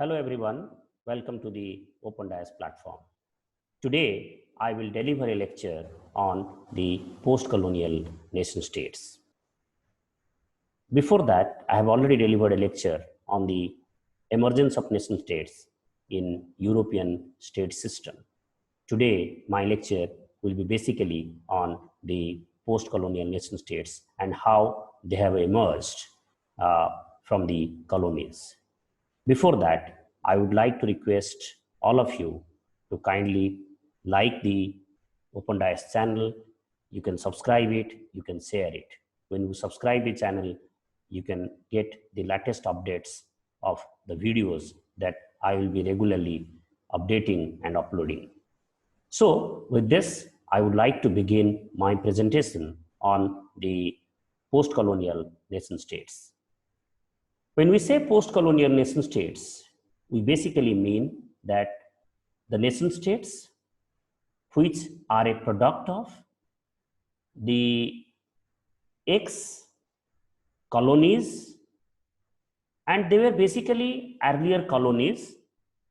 Hello everyone, welcome to the Open Dias platform. Today, I will deliver a lecture on the post-colonial nation states. Before that, I have already delivered a lecture on the emergence of nation states in European state system. Today, my lecture will be basically on the post-colonial nation states and how they have emerged from the colonies. Before that, I would like to request all of you to kindly like the Open Dias channel. You can subscribe it, you can share it. When you subscribe the channel, you can get the latest updates of the videos that I will be regularly updating and uploading. So with this, I would like to begin my presentation on the post-colonial nation states. When we say post-colonial nation states, we basically mean that the nation states which are a product of the ex-colonies, and they were basically earlier colonies,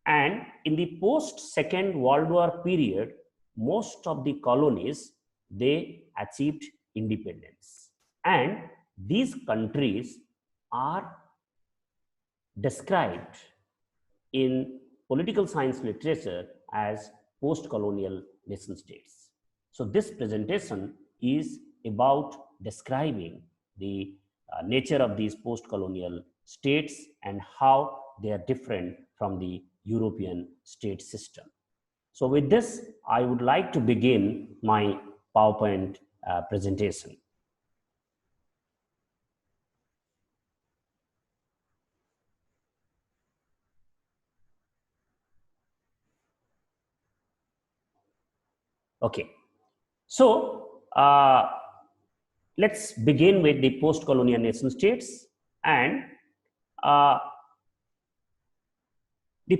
and in the post-Second World War period, most of the colonies, they achieved independence. And these countries are described in political science literature as post-colonial nation states. So this presentation is about describing the nature of these post-colonial states and how they are different from the European state system. So with this, I would like to begin my PowerPoint presentation. Okay, so let's begin with the post-colonial nation states. And the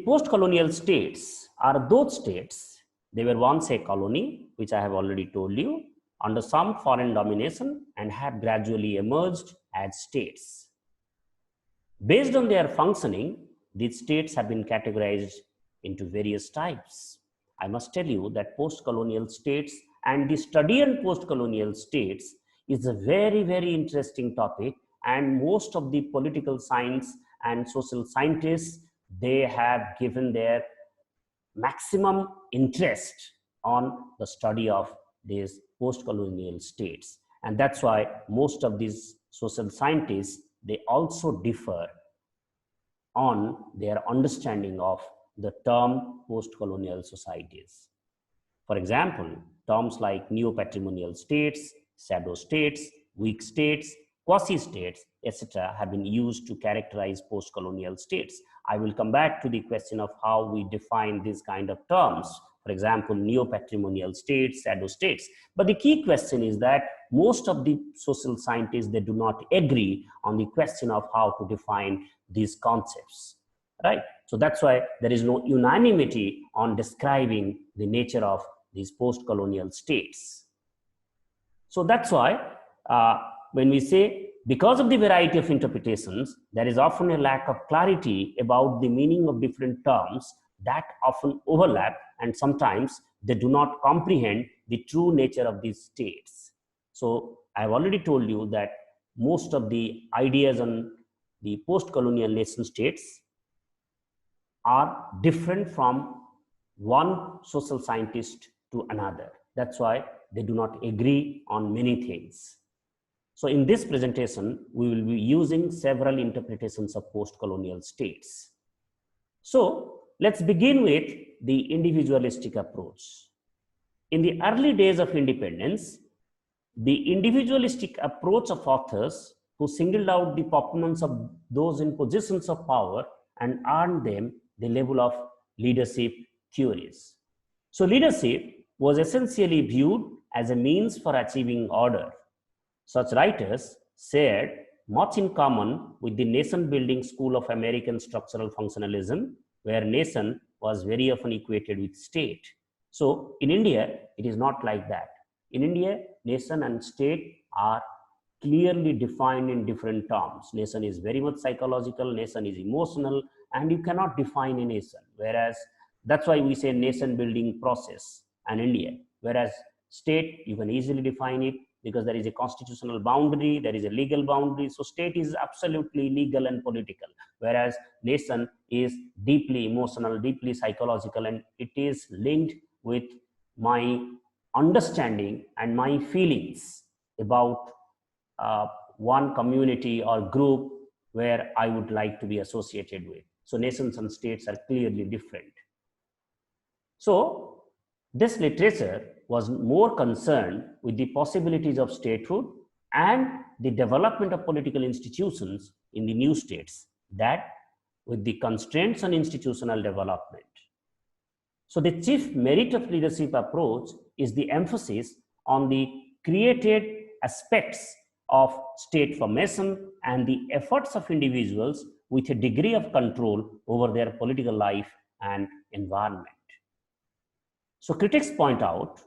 post-colonial states are those states, they were once a colony, which I have already told you, under some foreign domination and have gradually emerged as states. Based on their functioning, these states have been categorized into various types. I must tell you that post-colonial states and the study on post-colonial states is a very, very interesting topic, and most of the political science and social scientists, they have given their maximum interest on the study of these post-colonial states. And that's why most of these social scientists, they also differ on their understanding of the term post-colonial societies. For example, terms like neo-patrimonial states, shadow states, weak states, quasi-states, etc. have been used to characterize post-colonial states. I will come back to the question of how we define these kind of terms. For example, neo-patrimonial states, shadow states. But the key question is that most of the social scientists, they do not agree on the question of how to define these concepts, right? So that's why there is no unanimity on describing the nature of these post-colonial states. So that's why when we say, because of the variety of interpretations, there is often a lack of clarity about the meaning of different terms that often overlap, and sometimes they do not comprehend the true nature of these states. So I have already told you that most of the ideas on the post-colonial nation states are different from one social scientist to another. That's why they do not agree on many things. So in this presentation, we will be using several interpretations of post-colonial states. So let's begin with the individualistic approach. In the early days of independence, the individualistic approach of authors who singled out the performance of those in positions of power and earned them the level of leadership theories. So leadership was essentially viewed as a means for achieving order. Such writers shared much in common with the nation-building school of American structural functionalism, where nation was very often equated with state. So in India, it is not like that. In India, nation and state are clearly defined in different terms. Nation is very much psychological, nation is emotional, and you cannot define a nation. Whereas that's why we say nation building process and India. Whereas state, you can easily define it because there is a constitutional boundary, there is a legal boundary. So state is absolutely legal and political, whereas nation is deeply emotional, deeply psychological, and it is linked with my understanding and my feelings about one community or group where I would like to be associated with. So nations and states are clearly different. So this literature was more concerned with the possibilities of statehood and the development of political institutions in the new states that with the constraints on institutional development. So the chief merit of leadership approach is the emphasis on the created aspects of state formation and the efforts of individuals with a degree of control over their political life and environment. So critics point out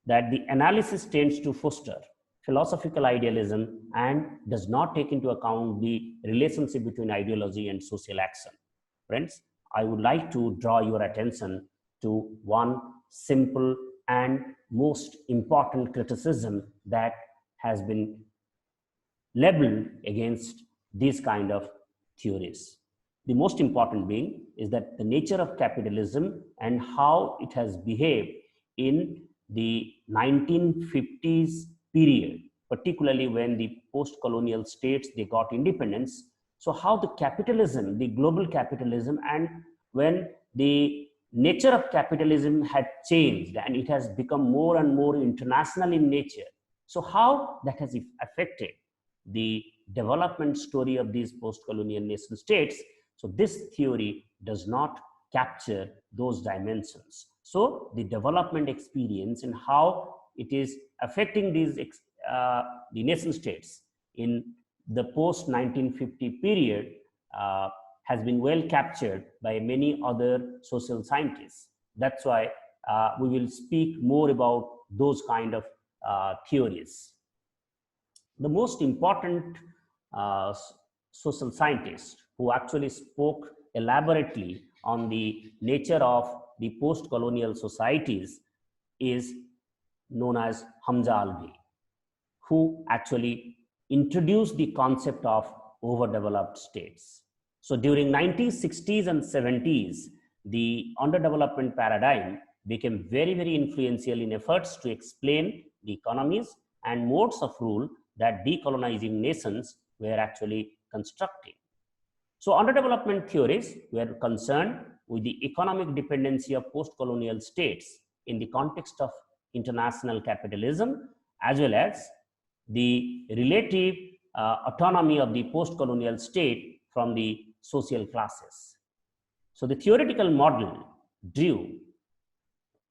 that the analysis tends to foster philosophical idealism and does not take into account the relationship between ideology and social action. Friends, I would like to draw your attention to one simple and most important criticism that has been labeled against these kind of theories. The most important being is that the nature of capitalism and how it has behaved in the 1950s period, particularly when the post-colonial states, they got independence. So how the capitalism, the global capitalism, and when the nature of capitalism had changed and it has become more and more international in nature. So how that has affected the development story of these post-colonial nation states. So this theory does not capture those dimensions. So the development experience and how it is affecting these the nation states in the post-1950 period has been well captured by many other social scientists. That's why we will speak more about those kind of theories. The most important social scientist who actually spoke elaborately on the nature of the post-colonial societies is known as Hamza Alvi, who actually introduced the concept of overdeveloped states. So during 1960s and 70s, the underdevelopment paradigm became very, very influential in efforts to explain the economies and modes of rule that decolonizing nations were actually constructing. So underdevelopment theories were concerned with the economic dependency of post-colonial states in the context of international capitalism, as well as the relative autonomy of the post-colonial state from the social classes. So the theoretical model drew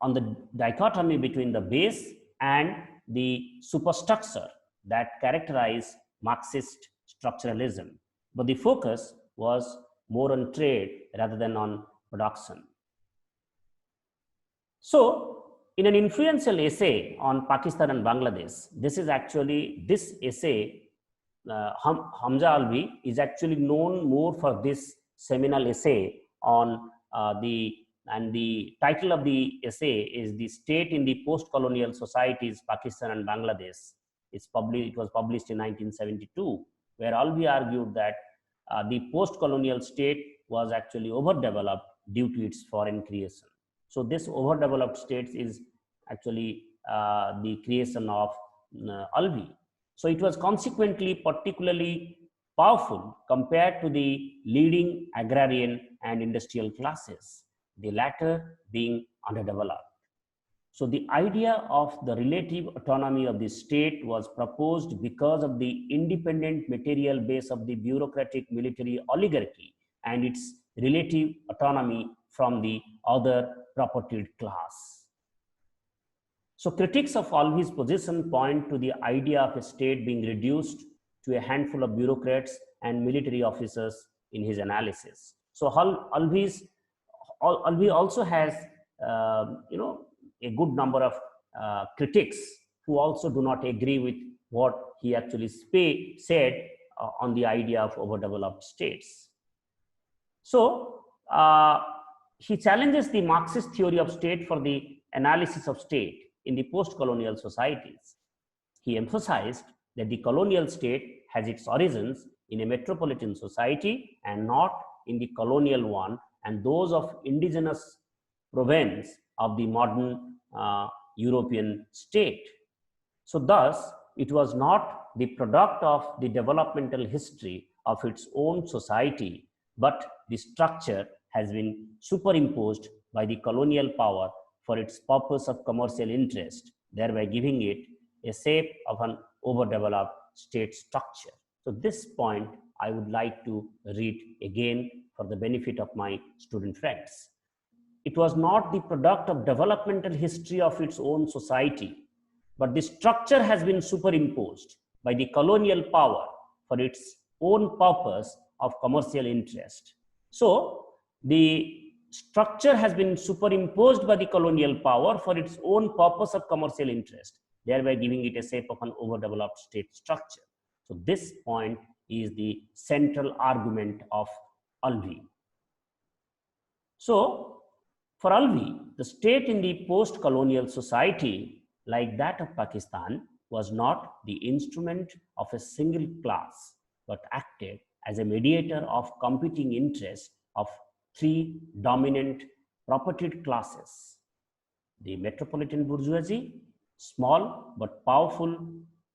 on the dichotomy between the base and the superstructure that characterize Marxist structuralism, but the focus was more on trade rather than on production. So in an influential essay on Pakistan and Bangladesh, this essay, Hamza Alvi is actually known more for this seminal essay on the title of the essay is "The State in the Post-Colonial Societies, Pakistan and Bangladesh." It was published in 1972, where Alvi argued that the post-colonial state was actually overdeveloped due to its foreign creation. So this overdeveloped states is actually the creation of Alvi. So it was consequently particularly powerful compared to the leading agrarian and industrial classes, the latter being underdeveloped. So the idea of the relative autonomy of the state was proposed because of the independent material base of the bureaucratic military oligarchy and its relative autonomy from the other propertied class. So critics of Alvi's position point to the idea of a state being reduced to a handful of bureaucrats and military officers in his analysis. So Alvi also has, a good number of critics who also do not agree with what he actually said on the idea of overdeveloped states. So uh, he challenges the Marxist theory of state for the analysis of state in the post-colonial societies. He emphasized that the colonial state has its origins in a metropolitan society and not in the colonial one and those of indigenous province of the modern European state. So thus, it was not the product of the developmental history of its own society, but the structure has been superimposed by the colonial power for its purpose of commercial interest, thereby giving it a shape of an overdeveloped state structure. So this point I would like to read again for the benefit of my student friends. It was not the product of developmental history of its own society, but the structure has been superimposed by the colonial power for its own purpose of commercial interest. So, the structure has been superimposed by the colonial power for its own purpose of commercial interest, thereby giving it a shape of an overdeveloped state structure. So, this point is the central argument of Alvi. So, for Alvi, the state in the post-colonial society like that of Pakistan was not the instrument of a single class, but acted as a mediator of competing interests of three dominant propertied classes: the metropolitan bourgeoisie, small but powerful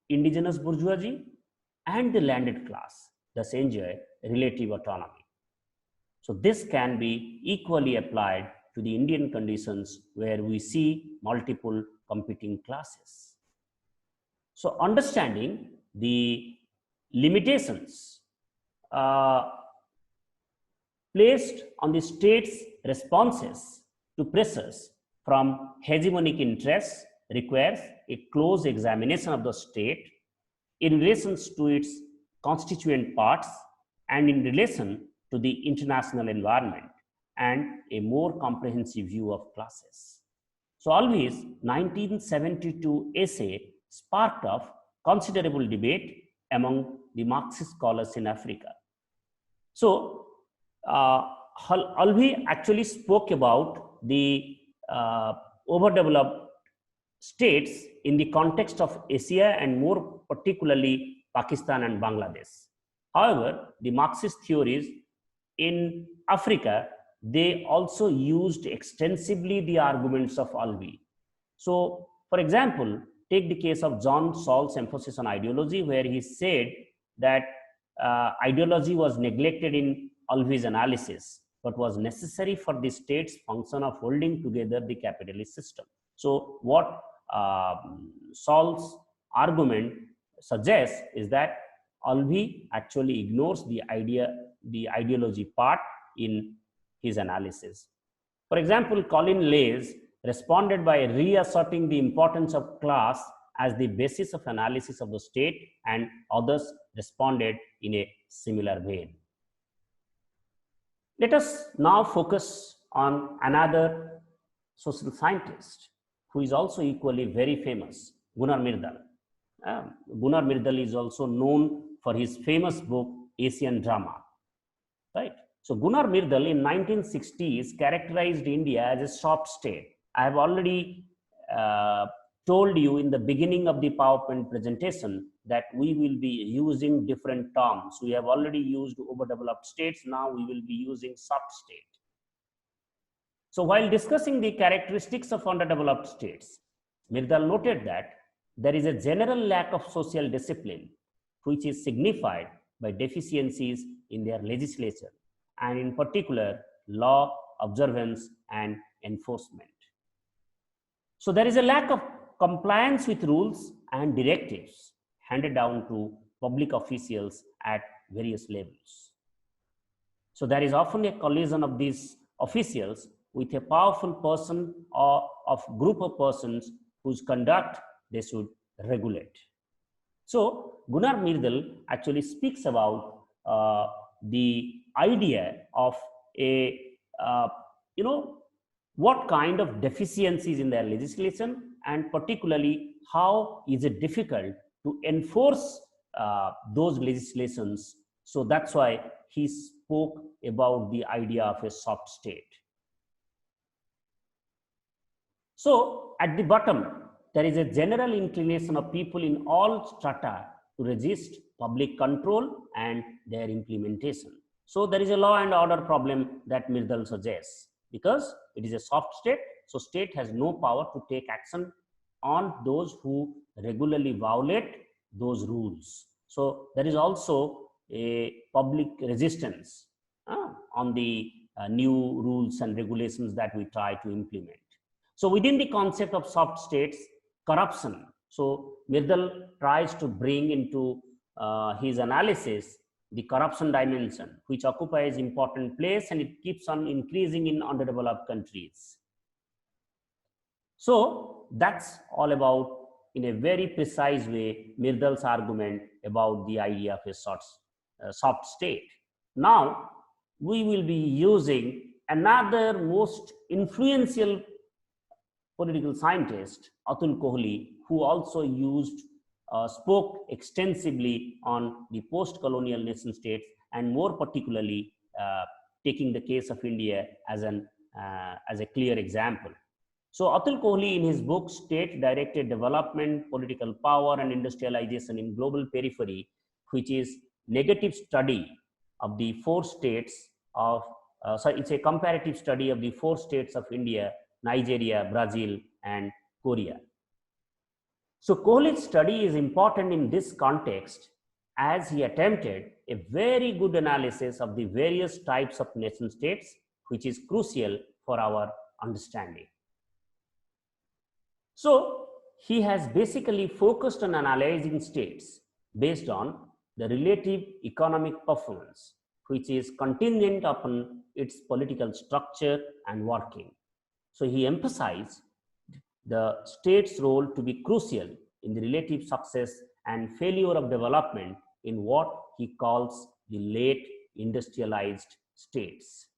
indigenous bourgeoisie, and the landed class, thus enjoy relative autonomy. So this can be equally applied to the Indian conditions where we see multiple competing classes. So understanding the limitations placed on the state's responses to pressures from hegemonic interests requires a close examination of the state in relation to its constituent parts and in relation to the international environment and a more comprehensive view of classes. So Alvi's 1972 essay sparked of considerable debate among the Marxist scholars in Africa. So Alvi actually spoke about the overdeveloped states in the context of Asia and more particularly Pakistan and Bangladesh. However, the Marxist theories in Africa, they also used extensively the arguments of Alvi. So, for example, take the case of John Saul's emphasis on ideology, where he said that ideology was neglected in Alvi's analysis, but was necessary for the state's function of holding together the capitalist system. So, what Saul's argument suggests is that Alvi actually ignores the ideology part in his analysis. For example, Colin Lays responded by reasserting the importance of class as the basis of analysis of the state, and others responded in a similar vein. Let us now focus on another social scientist who is also equally very famous, Gunnar Myrdal. Gunnar Myrdal is also known for his famous book, Asian Drama, right? So Gunnar Myrdal in 1960s characterized India as a soft state. I have already told you in the beginning of the PowerPoint presentation that we will be using different terms. We have already used overdeveloped states, now we will be using soft state. So while discussing the characteristics of underdeveloped states, Myrdal noted that there is a general lack of social discipline, which is signified by deficiencies in their legislation, and in particular, law observance and enforcement. So there is a lack of compliance with rules and directives handed down to public officials at various levels. So there is often a collision of these officials with a powerful person or of group of persons whose conduct they should regulate. So Gunnar Myrdal actually speaks about the idea of a what kind of deficiencies in their legislation, and particularly how is it difficult to enforce those legislations. So that's why he spoke about the idea of a soft state. So at the bottom, there is a general inclination of people in all strata to resist public control and their implementation. So there is a law and order problem that Myrdal suggests, because it is a soft state, so state has no power to take action on those who regularly violate those rules. So there is also a public resistance on the new rules and regulations that we try to implement. So within the concept of soft states, corruption. So Myrdal tries to bring into his analysis the corruption dimension, which occupies important place and it keeps on increasing in underdeveloped countries. So that's all about, in a very precise way, Myrdal's argument about the idea of a soft state. Now, we will be using another most influential political scientist, Atul Kohli, who also spoke extensively on the post-colonial nation states, and more particularly taking the case of India as a clear example. So Atul Kohli, in his book State-Directed Development, Political Power and Industrialization in Global Periphery, which is negative study of the 4 states of, it's a comparative study of the 4 states of India, Nigeria, Brazil, and Korea. So Kohli's study is important in this context, as he attempted a very good analysis of the various types of nation states, which is crucial for our understanding. So he has basically focused on analyzing states based on the relative economic performance, which is contingent upon its political structure and working. So he emphasized the state's role to be crucial in the relative success and failure of development in what he calls the late industrialized states.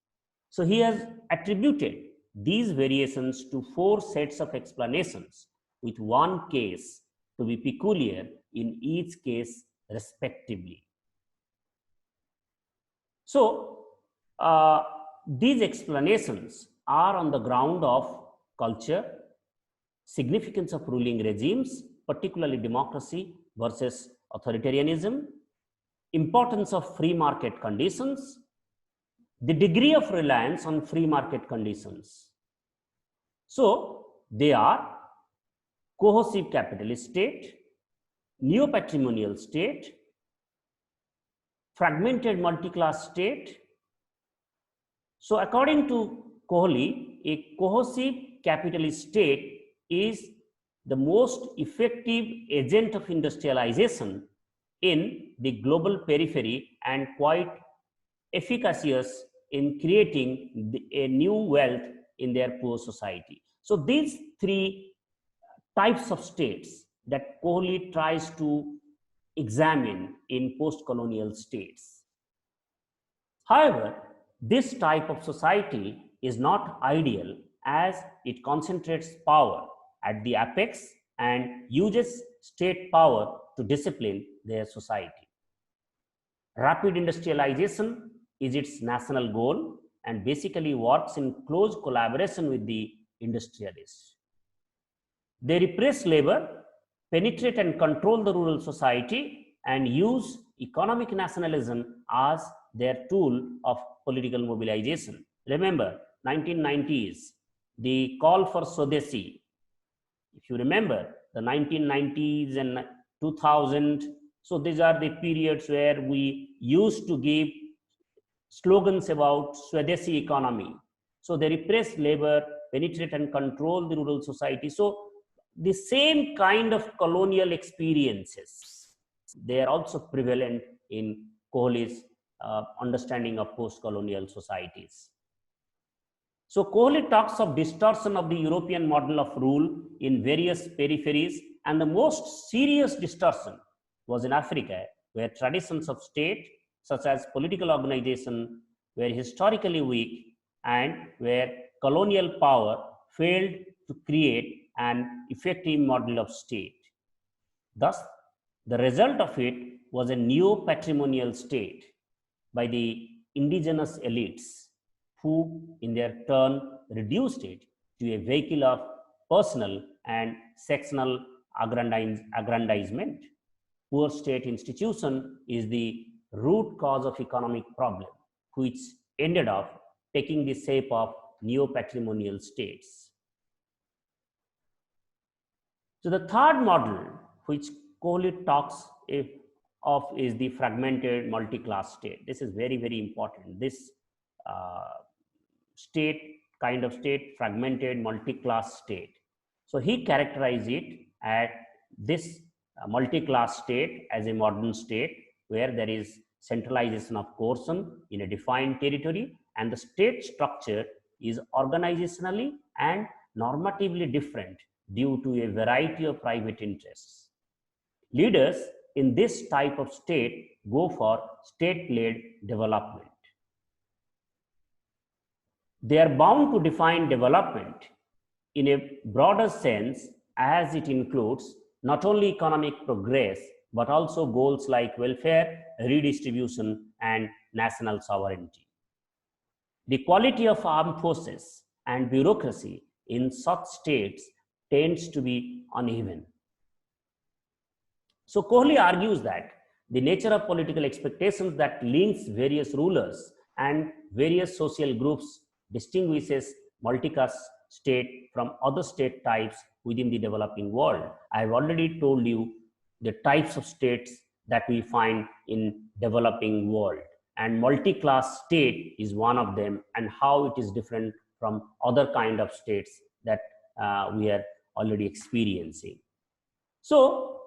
So he has attributed these variations to 4 sets of explanations, with one case to be peculiar in each case respectively. So these explanations are on the ground of culture, significance of ruling regimes, particularly democracy versus authoritarianism, importance of free market conditions, the degree of reliance on free market conditions. So they are cohesive capitalist state, neo-patrimonial state, fragmented multi-class state. So according to Kohli, a cohesive capitalist state is the most effective agent of industrialization in the global periphery and quite efficacious in creating a new wealth in their poor society. So these 3 types of states that Kohli tries to examine in post-colonial states. However, this type of society is not ideal, as it concentrates power at the apex and uses state power to discipline their society. Rapid industrialization is its national goal and basically works in close collaboration with the industrialists. They repress labor, penetrate and control the rural society, and use economic nationalism as their tool of political mobilization. Remember, 1990s, the call for Swadeshi. If you remember, the 1990s and 2000, so these are the periods where we used to give slogans about Swadeshi economy. So they repress labor, penetrate and control the rural society. So the same kind of colonial experiences, they are also prevalent in Kohli's understanding of post-colonial societies. So Kohli talks of distortion of the European model of rule in various peripheries, and the most serious distortion was in Africa, where traditions of state, such as political organization, were historically weak and where colonial power failed to create an effective model of state. Thus, the result of it was a neo-patrimonial state. By the indigenous elites who in their turn reduced it to a vehicle of personal and sectional aggrandizement. Poor state institution is the root cause of economic problem, which ended up taking the shape of neo-patrimonial states. So the third model, which Colonial talks of, is the fragmented multi-class state. This is very, very important. This fragmented multi-class state. So he characterized it as this multi-class state as a modern state where there is centralization of coercion in a defined territory, and the state structure is organizationally and normatively different due to a variety of private interests. Leaders in this type of state go for state-led development. They are bound to define development in a broader sense, as it includes not only economic progress, but also goals like welfare, redistribution, and national sovereignty. The quality of armed forces and bureaucracy in such states tends to be uneven. So Kohli argues that the nature of political expectations that links various rulers and various social groups distinguishes multi-caste state from other state types within the developing world. I have already told you the types of states that we find in developing world, and multi-class state is one of them, and how it is different from other kind of states that we are already experiencing. So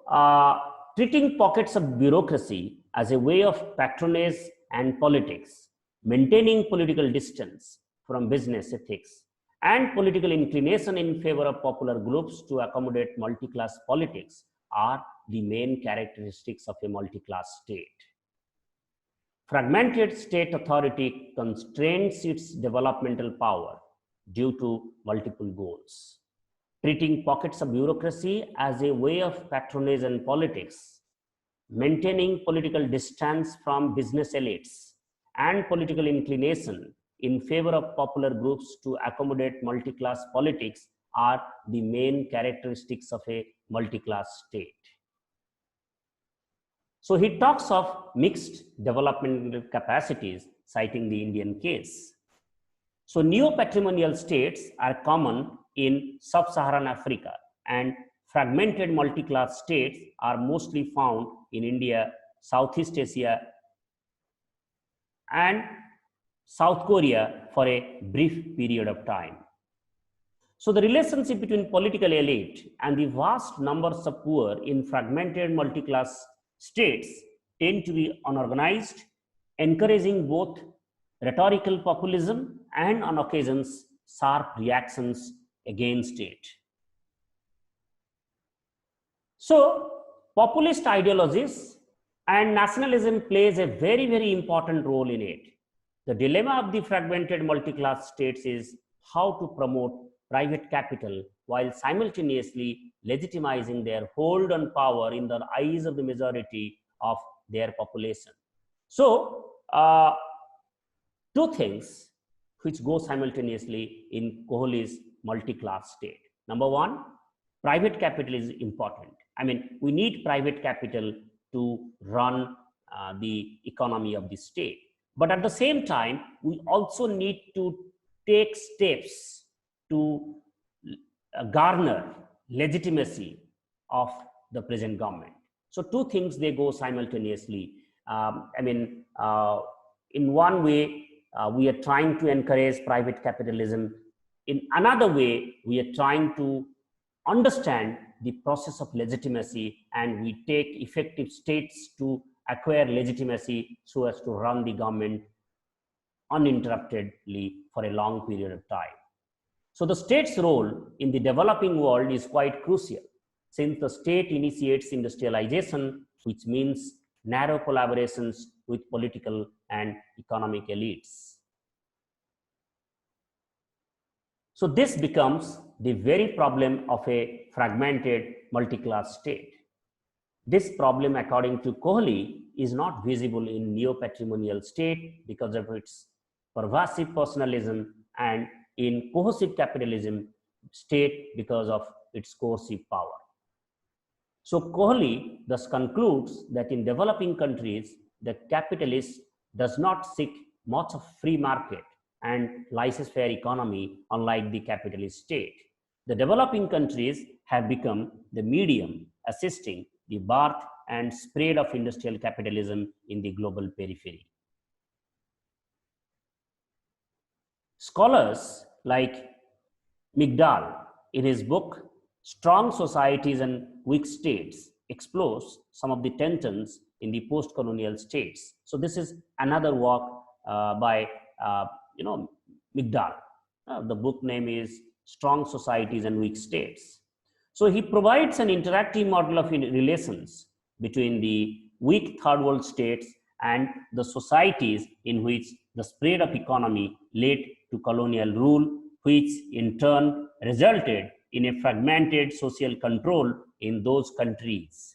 treating pockets of bureaucracy as a way of patronage and politics, maintaining political distance from business ethics, and political inclination in favor of popular groups to accommodate multi-class politics are the main characteristics of a multi-class state. Fragmented state authority constrains its developmental power due to multiple goals. Treating pockets of bureaucracy as a way of patronage and politics, maintaining political distance from business elites, and political inclination in favor of popular groups to accommodate multi-class politics are the main characteristics of a multi-class state. So he talks of mixed developmental capacities, citing the Indian case. So neo-patrimonial states are common in sub-Saharan Africa, and fragmented multi-class states are mostly found in India, Southeast Asia, and South Korea for a brief period of time. So the relationship between political elite and the vast numbers of poor in fragmented multi-class states tend to be unorganized, encouraging both rhetorical populism and on occasions sharp reactions against it. So populist ideologies and nationalism plays a very, very important role in it. The dilemma of the fragmented multi-class states is how to promote private capital while simultaneously legitimizing their hold on power in the eyes of the majority of their population. So, two things which go simultaneously in Kohli's multi-class state. Number one, private capital is important. I mean, we need private capital to run the economy of the state. But at the same time, we also need to take steps to garner legitimacy of the present government. So two things, they go simultaneously. In one way, we are trying to encourage private capitalism. In another way, we are trying to understand the process of legitimacy, and we take effective states to acquire legitimacy so as to run the government uninterruptedly for a long period of time. So the state's role in the developing world is quite crucial, since the state initiates industrialization, which means narrow collaborations with political and economic elites. So this becomes the very problem of a fragmented multi-class state. This problem, according to Kohli, is not visible in neo-patrimonial state because of its pervasive personalism, and in cohesive capitalism state because of its coercive power. So Kohli thus concludes that in developing countries, the capitalist does not seek much of free market and laissez-faire economy, unlike the capitalist state. The developing countries have become the medium assisting the birth and spread of industrial capitalism in the global periphery. Scholars like Migdal, in his book Strong Societies and Weak States, explores some of the tensions in the post-colonial states. So this is another work by Migdal. The book name is Strong Societies and Weak States. So he provides an interactive model of relations between the weak third world states and the societies in which the spread of economy led to colonial rule, which in turn resulted in a fragmented social control in those countries.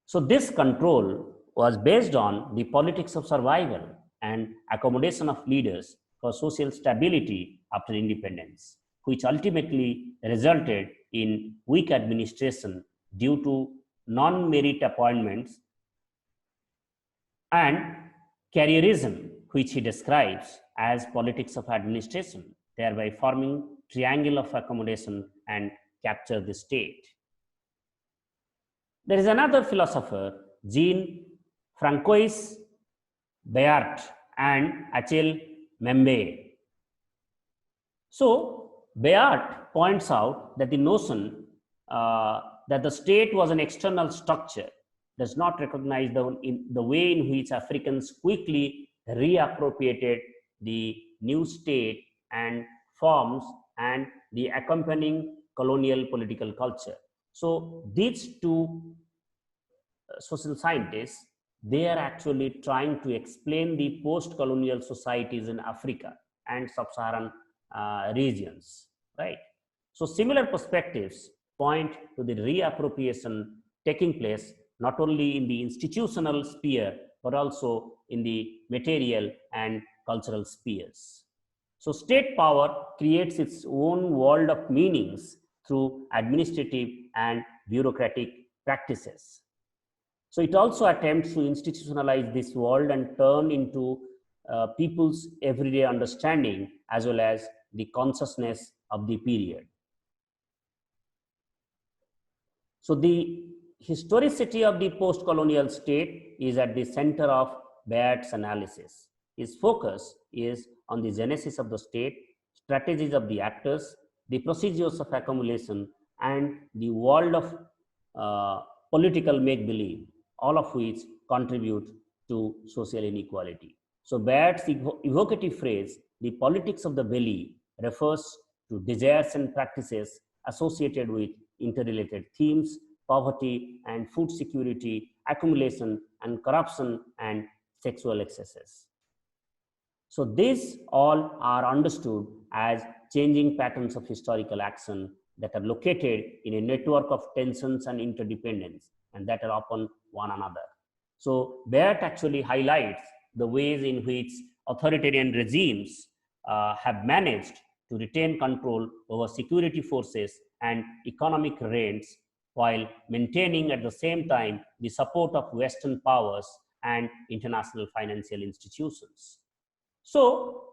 So this control was based on the politics of survival and accommodation of leaders for social stability after independence, which ultimately resulted in weak administration due to non-merit appointments and careerism, which he describes as politics of administration, thereby forming triangle of accommodation and capture the state. There is another philosopher, Jean-Francois Bayart and Achille Mbembe. So Bayart points out that the notion that the state was an external structure does not recognize the way in which Africans quickly reappropriated the new state and forms and the accompanying colonial political culture. So these two social scientists, they are actually trying to explain the post-colonial societies in Africa and sub-Saharan regions, right? So similar perspectives point to the reappropriation taking place not only in the institutional sphere, but also in the material and cultural spheres. So state power creates its own world of meanings through administrative and bureaucratic practices. So it also attempts to institutionalize this world and turn into people's everyday understanding as well as the consciousness of the period. So the historicity of the post-colonial state is at the center of Bayart's analysis. His focus is on the genesis of the state, strategies of the actors, the procedures of accumulation, and the world of political make-believe, all of which contribute to social inequality. So Bayart's evocative phrase, the politics of the belly, refers to desires and practices associated with interrelated themes, poverty and food security, accumulation and corruption, and sexual excesses. So these all are understood as changing patterns of historical action that are located in a network of tensions and interdependence, and that are upon one another. So Bayart actually highlights the ways in which authoritarian regimes have managed to retain control over security forces and economic rents while maintaining at the same time the support of Western powers and international financial institutions. So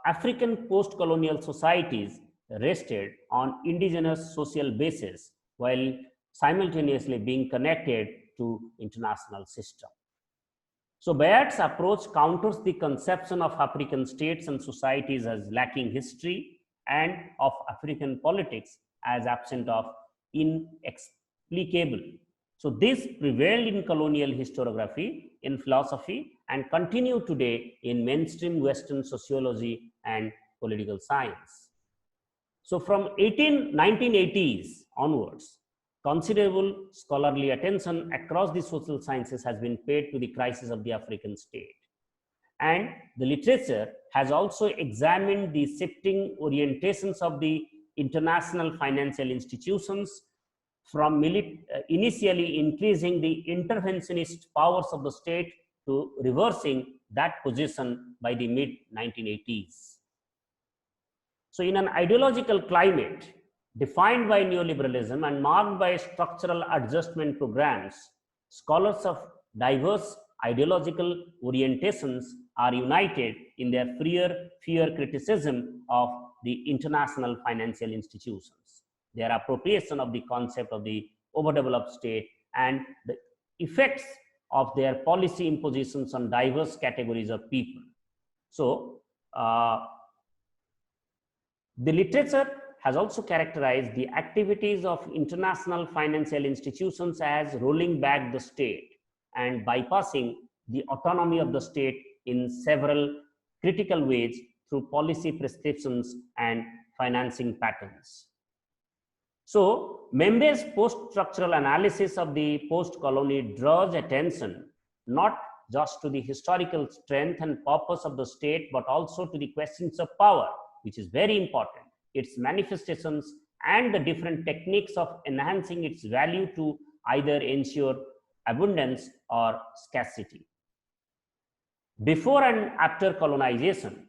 African post-colonial societies rested on indigenous social basis while simultaneously being connected to international system. So Bayart's approach counters the conception of African states and societies as lacking history and of African politics as absent of inexplicable. So this prevailed in colonial historiography, in philosophy, and continue today in mainstream Western sociology and political science. So from 1980s onwards, considerable scholarly attention across the social sciences has been paid to the crisis of the African state. And the literature has also examined the shifting orientations of the international financial institutions from initially increasing the interventionist powers of the state to reversing that position by the mid 1980s. So, in an ideological climate defined by neoliberalism and marked by structural adjustment programs, scholars of diverse ideological orientations are united in their fierce criticism of the international financial institutions, their appropriation of the concept of the overdeveloped state, and the effects of their policy impositions on diverse categories of people. So, the literature has also characterized the activities of international financial institutions as rolling back the state and bypassing the autonomy of the state in several critical ways through policy prescriptions and financing patterns. So, Membe's post-structural analysis of the post-colony draws attention not just to the historical strength and purpose of the state, but also to the questions of power, which is very important, its manifestations, and the different techniques of enhancing its value to either ensure abundance or scarcity. Before and after colonization,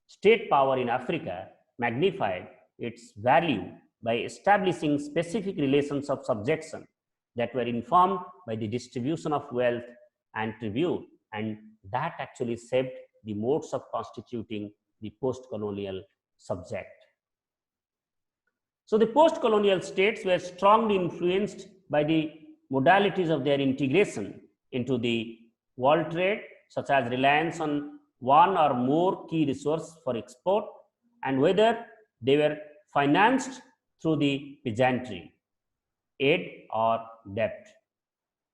state power in Africa magnified its value by establishing specific relations of subjection that were informed by the distribution of wealth and tribute, and that actually shaped the modes of constituting the post-colonial subject. So the post-colonial states were strongly influenced by the modalities of their integration into the world trade, such as reliance on one or more key resource for export, and whether they were financed through the peasantry, aid or debt.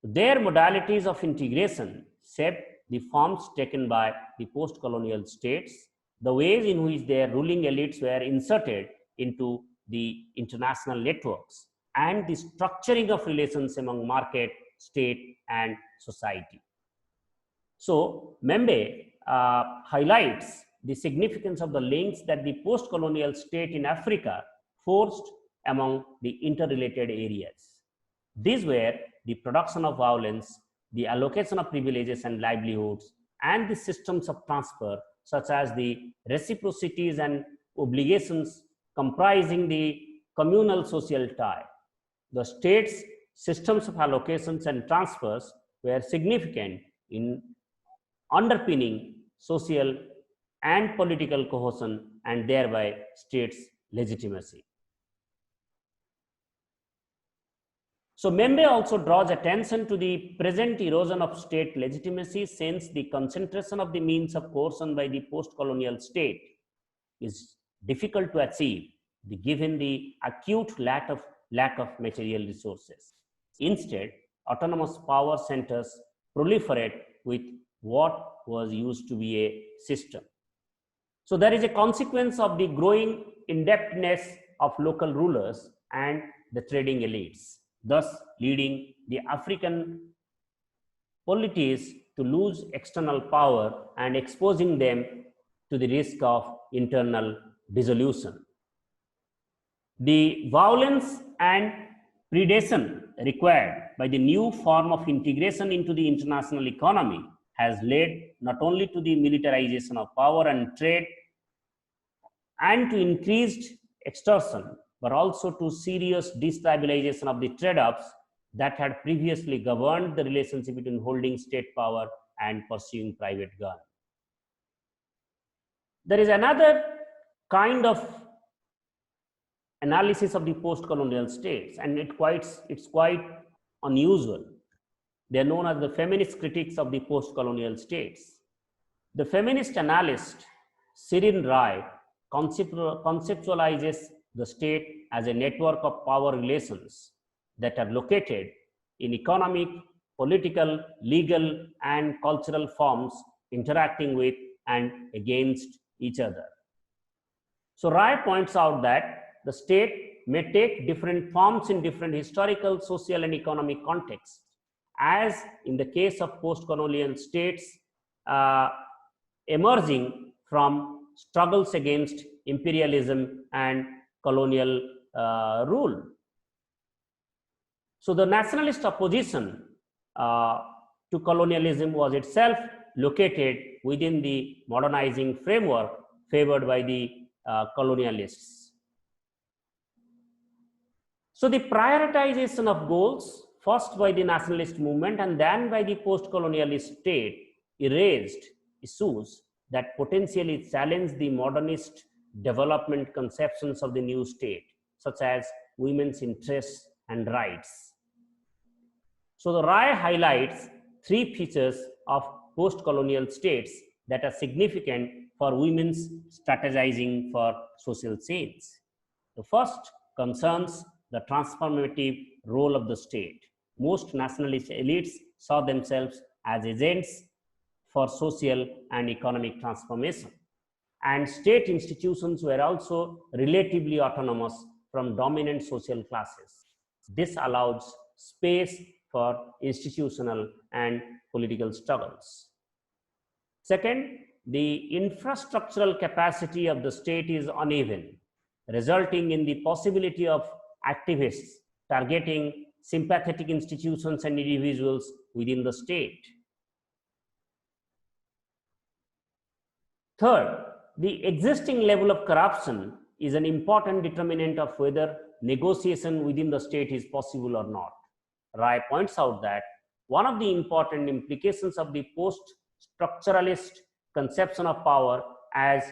Their modalities of integration shaped the forms taken by the post-colonial states, the ways in which their ruling elites were inserted into the international networks, and the structuring of relations among market, state, and society. So, Membe highlights the significance of the links that the post-colonial state in Africa forged among the interrelated areas. These were the production of violence, the allocation of privileges and livelihoods, and the systems of transfer, such as the reciprocities and obligations comprising the communal social tie. The state's systems of allocations and transfers were significant in underpinning social and political cohesion and thereby states' legitimacy. So, Membe also draws attention to the present erosion of state legitimacy, since the concentration of the means of coercion by the post-colonial state is difficult to achieve given the acute lack of material resources. Instead, autonomous power centers proliferate with what was used to be a system. So there is a consequence of the growing indebtedness of local rulers and the trading elites, thus leading the African polities to lose external power and exposing them to the risk of internal dissolution. The violence and predation required by the new form of integration into the international economy has led not only to the militarization of power and trade and to increased extortion, but also to serious destabilization of the trade-offs that had previously governed the relationship between holding state power and pursuing private gain. There is another kind of analysis of the post-colonial states, and it's quite unusual. They are known as the feminist critics of the post-colonial states. The feminist analyst Sirin Rai conceptualizes the state as a network of power relations that are located in economic, political, legal, and cultural forms interacting with and against each other. So Rai points out that the state may take different forms in different historical, social, and economic contexts, as in the case of post-colonial states emerging from struggles against imperialism and colonial rule. So the nationalist opposition to colonialism was itself located within the modernizing framework favored by the colonialists. So the prioritization of goals, first by the nationalist movement and then by the post-colonialist state, erased issues that potentially challenged the modernist development conceptions of the new state, such as women's interests and rights. So the RAI highlights three features of post-colonial states that are significant for women's strategizing for social change. The first concerns the transformative role of the state. Most nationalist elites saw themselves as agents for social and economic transformation. And state institutions were also relatively autonomous from dominant social classes. This allows space for institutional and political struggles. Second, the infrastructural capacity of the state is uneven, resulting in the possibility of activists targeting sympathetic institutions and individuals within the state. Third, the existing level of corruption is an important determinant of whether negotiation within the state is possible or not. Rai points out that one of the important implications of the post-structuralist conception of power as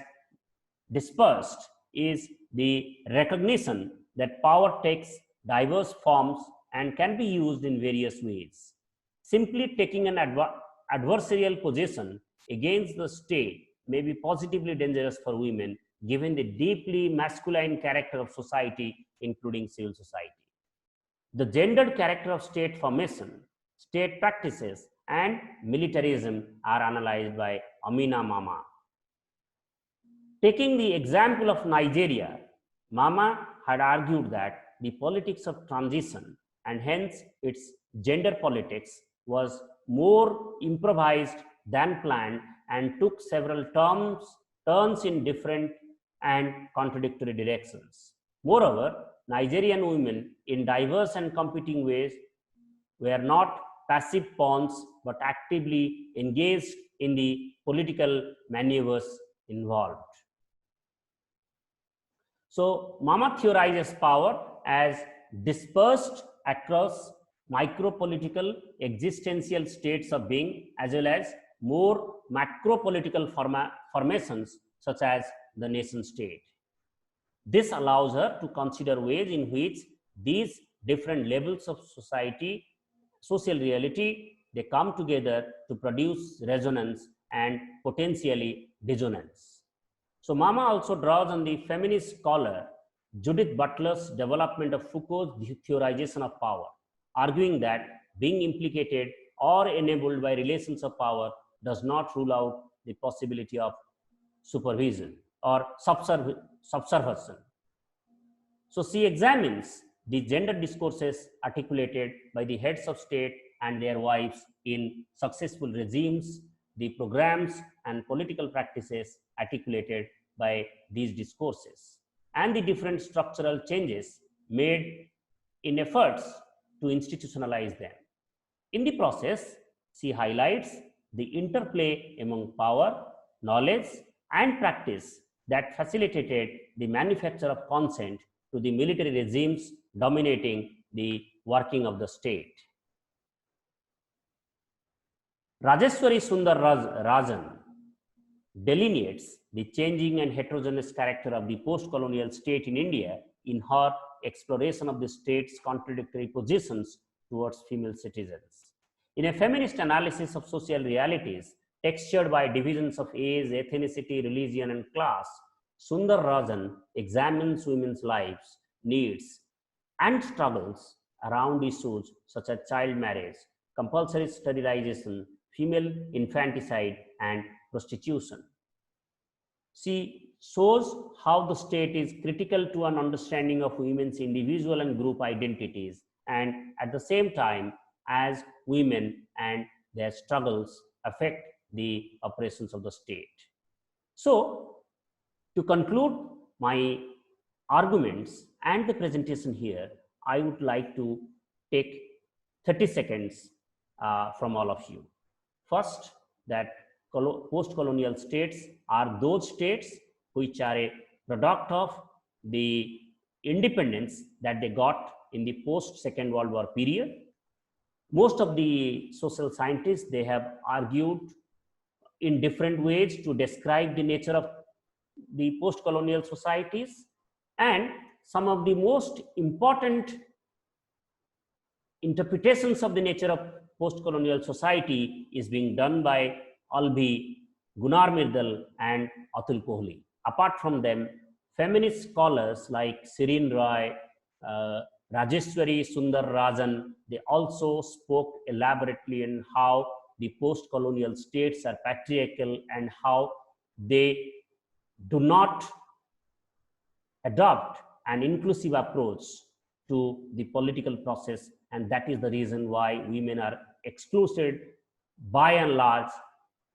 dispersed is the recognition that power takes diverse forms and can be used in various ways. Simply taking an adversarial position against the state may be positively dangerous for women, given the deeply masculine character of society, including civil society. The gendered character of state formation, state practices, and militarism are analyzed by Amina Mama. Taking the example of Nigeria, Mama had argued that the politics of transition and hence its gender politics was more improvised than planned and took several turns in different and contradictory directions. Moreover, Nigerian women in diverse and competing ways were not passive pawns but actively engaged in the political maneuvers involved. So Mama theorizes power as dispersed across micropolitical existential states of being as well as more macropolitical formations such as the nation state. This allows her to consider ways in which these different levels of society, social reality, they come together to produce resonance and potentially dissonance. So Mama also draws on the feminist scholar Judith Butler's development of Foucault's theorization of power, arguing that being implicated or enabled by relations of power does not rule out the possibility of supervision or subservition. So she examines the gender discourses articulated by the heads of state and their wives in successful regimes, the programs and political practices articulated by these discourses, and the different structural changes made in efforts to institutionalize them. In the process, she highlights the interplay among power, knowledge, and practice that facilitated the manufacture of consent to the military regimes dominating the working of the state. Rajeshwari Sundar Rajan delineates the changing and heterogeneous character of the post-colonial state in India in her exploration of the state's contradictory positions towards female citizens. In a feminist analysis of social realities textured by divisions of age, ethnicity, religion, and class, Sundar Rajan examines women's lives, needs, and struggles around issues such as child marriage, compulsory sterilization, female infanticide, and prostitution. She shows how the state is critical to an understanding of women's individual and group identities, and at the same time, as women and their struggles affect the operations of the state. So, to conclude my arguments and the presentation here, I would like to take 30 seconds from all of you. First, that post-colonial states are those states which are a product of the independence that they got in the post-Second World War period. Most of the social scientists, they have argued in different ways to describe the nature of the post-colonial societies, and some of the most important interpretations of the nature of post-colonial society is being done by Albee, Gunnar Myrdal, and Atul Kohli. Apart from them, feminist scholars like Sirin Roy, Rajeshwari Sundar Rajan, they also spoke elaborately on how the post-colonial states are patriarchal and how they do not adopt an inclusive approach to the political process, and that is the reason why women are excluded by and large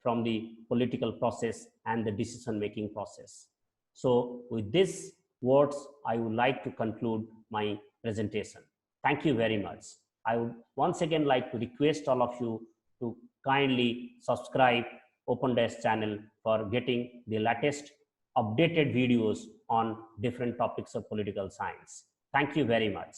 from the political process and the decision making process. So with these words, I would like to conclude my presentation. Thank you very much. I would once again like to request all of you to kindly subscribe Open Desk channel for getting the latest updated videos on different topics of political science. Thank you very much.